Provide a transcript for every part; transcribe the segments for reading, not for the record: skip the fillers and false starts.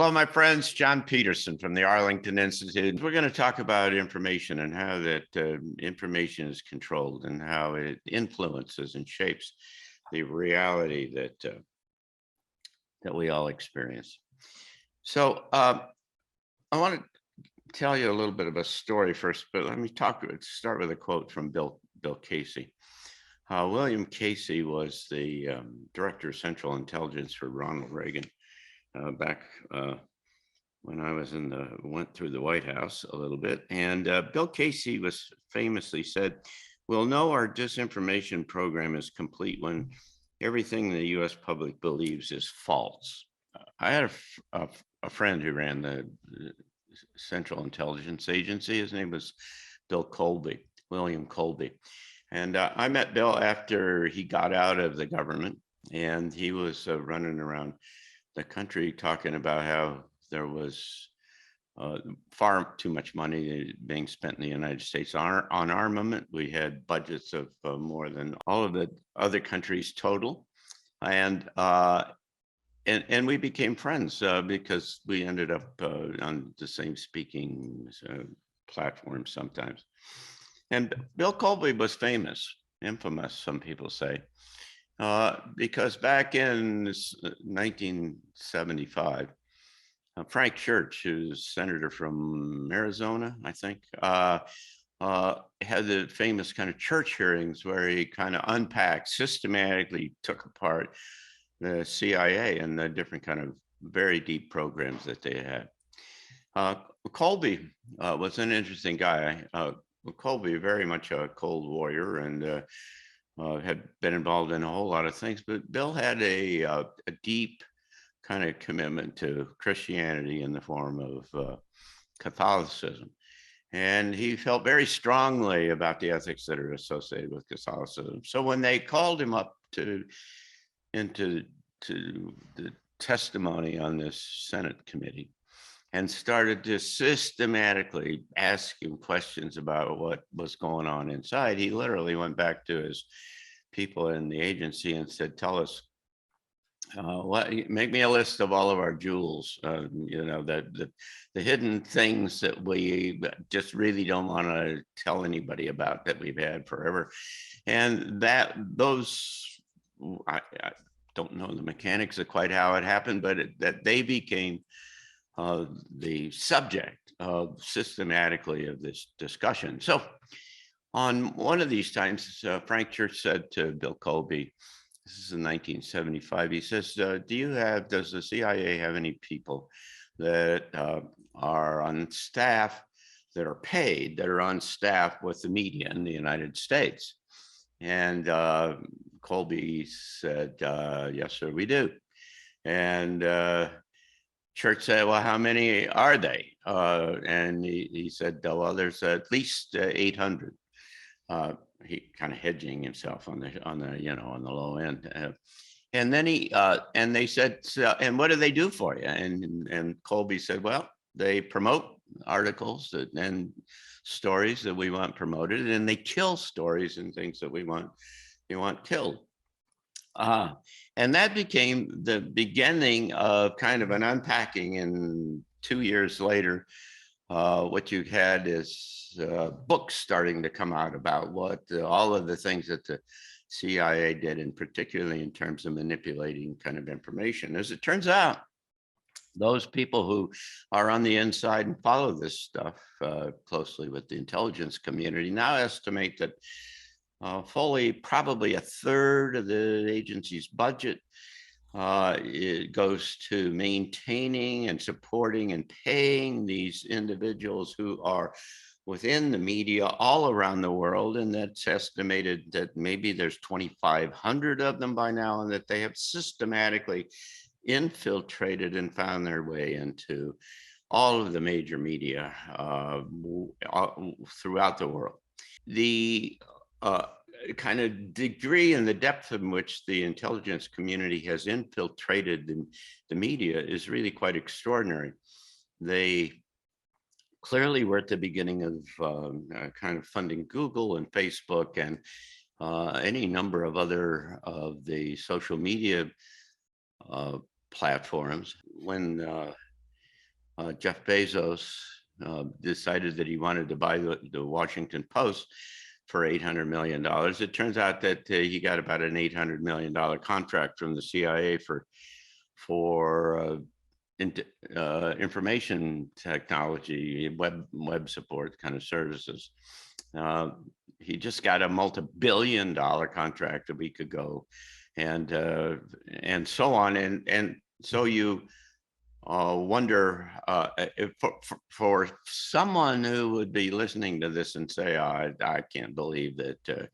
Hello, my friends. John Peterson from the Arlington Institute. We're going to talk about information and how that information is controlled and how it influences and shapes the reality that we all experience. So I want to tell you a little bit of a story first, but let me start with a quote from Bill Casey. William Casey was the director of Central Intelligence for Ronald Reagan. Back when I went through the White House a little bit. And Bill Casey was famously said, "We'll know our disinformation program is complete when everything the US public believes is false." I had a friend who ran the Central Intelligence Agency. His name was William Colby. And I met Bill after he got out of the government, and he was running around the country talking about how there was far too much money being spent in the United States on armament. We had budgets of more than all of the other countries total, and we became friends because we ended up on the same speaking platform sometimes. And Bill Colby was infamous, some people say. Because back in 1975, Frank Church, who's senator from Arizona, I think, had the famous kind of church hearings where he kind of systematically took apart the CIA and the different kind of very deep programs that they had. Colby was an interesting guy. Colby, very much a Cold Warrior, and had been involved in a whole lot of things, but Bill had a deep kind of commitment to Christianity in the form of Catholicism. And he felt very strongly about the ethics that are associated with Catholicism. So when they called him up into the testimony on this Senate committee and started to systematically ask him questions about what was going on inside, he literally went back to his people in the agency and said, "Tell us, make me a list of all of our jewels, the hidden things that we just really don't want to tell anybody about, that we've had forever." And I don't know the mechanics of quite how it happened, but that they became the subject systematically of this discussion. So on one of these times, Frank Church said to Bill Colby, this is in 1975, he says, does the CIA have any people that are on staff, that are paid, that are on staff with the media in the United States? And Colby said, "Yes, sir, we do." And Church said, "Well, how many are they?" And he said, "Well, there's at least 800." He kind of hedging himself on the low end. And then and they said, "And what do they do for you?" And Colby said, "Well, they promote articles and stories that we want promoted, and they kill stories and things that we want killed." And that became the beginning of kind of an unpacking. And 2 years later, what you had is books starting to come out about all of the things that the CIA did, and particularly in terms of manipulating kind of information. As it turns out, those people who are on the inside and follow this stuff closely with the intelligence community now estimate that fully probably a third of the agency's budget it goes to maintaining and supporting and paying these individuals who are within the media all around the world. And that's estimated that maybe there's 2,500 of them by now, and that they have systematically infiltrated and found their way into all of the major media throughout the world. The kind of degree and the depth in which the intelligence community has infiltrated the media is really quite extraordinary. They clearly were at the beginning of kind of funding Google and Facebook and any number of other of the social media platforms. When Jeff Bezos decided that he wanted to buy the Washington Post for $800 million. It turns out that he got about an $800 million contract from the CIA for information technology, web support kind of services. He just got a multi-billion-dollar contract a week ago, and so on, and so you wonder if for someone who would be listening to this and say, oh, I can't believe that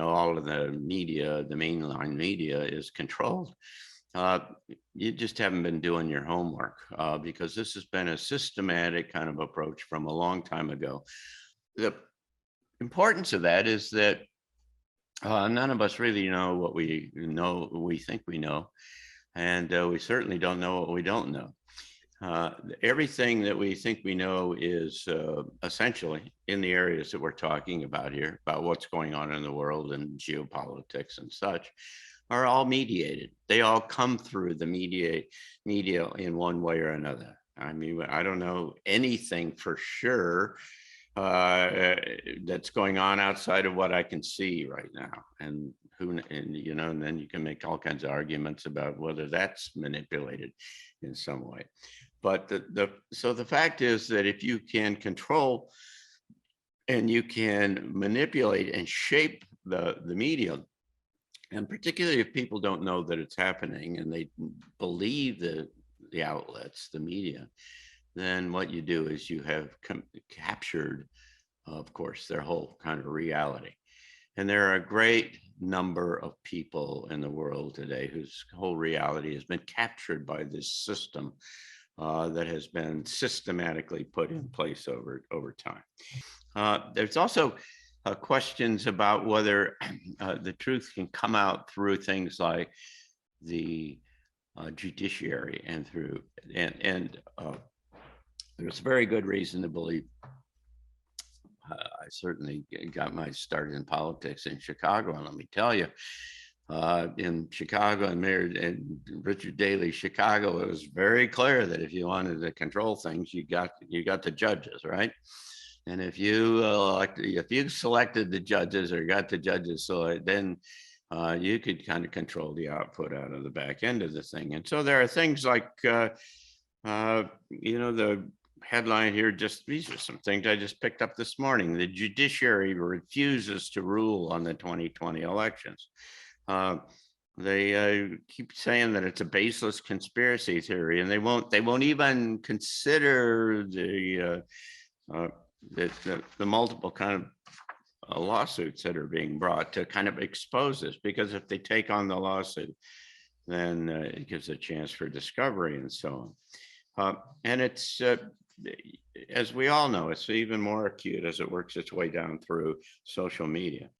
all of the media, the mainline media, is controlled. You just haven't been doing your homework, because this has been a systematic kind of approach from a long time ago. The importance of that is that none of us really know what we know, we think we know, and we certainly don't know what we don't know. Everything that we think we know is essentially in the areas that we're talking about here, about what's going on in the world and geopolitics and such, are all mediated. They all come through the media in one way or another. I mean, I don't know anything for sure that's going on outside of what I can see right now. And then you can make all kinds of arguments about whether that's manipulated in some way. But so the fact is that if you can control and you can manipulate and shape the media, and particularly if people don't know that it's happening and they believe the outlets, the media, then what you do is you have captured, of course, their whole kind of reality. And there are a great number of people in the world today whose whole reality has been captured by this system that has been systematically put in place over time. There's also questions about whether the truth can come out through things like the judiciary and through and there's very good reason to believe. I certainly got my start in politics in Chicago, and let me tell you, in Chicago and Mayor and Richard Daley, Chicago, it was very clear that if you wanted to control things, you got the judges, right? And if you selected the judges or got the judges, so then you could kind of control the output out of the back end of the thing. And so there are things like the headline here, these are some things I just picked up this morning. The judiciary refuses to rule on the 2020 elections. They keep saying that it's a baseless conspiracy theory, and they won't even consider the multiple kind of lawsuits that are being brought to kind of expose this, because if they take on the lawsuit, then it gives a chance for discovery and so on. And it's as we all know, it's even more acute as it works its way down through social media.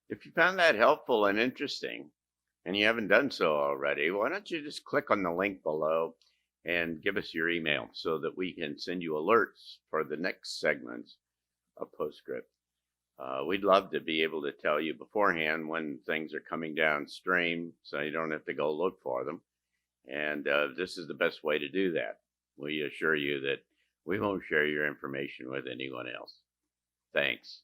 If you found that helpful and interesting, and you haven't done so already, why don't you just click on the link below and give us your email so that we can send you alerts for the next segments of PostScript. We'd love to be able to tell you beforehand when things are coming downstream, so you don't have to go look for them. And this is the best way to do that. We assure you that we won't share your information with anyone else. Thanks.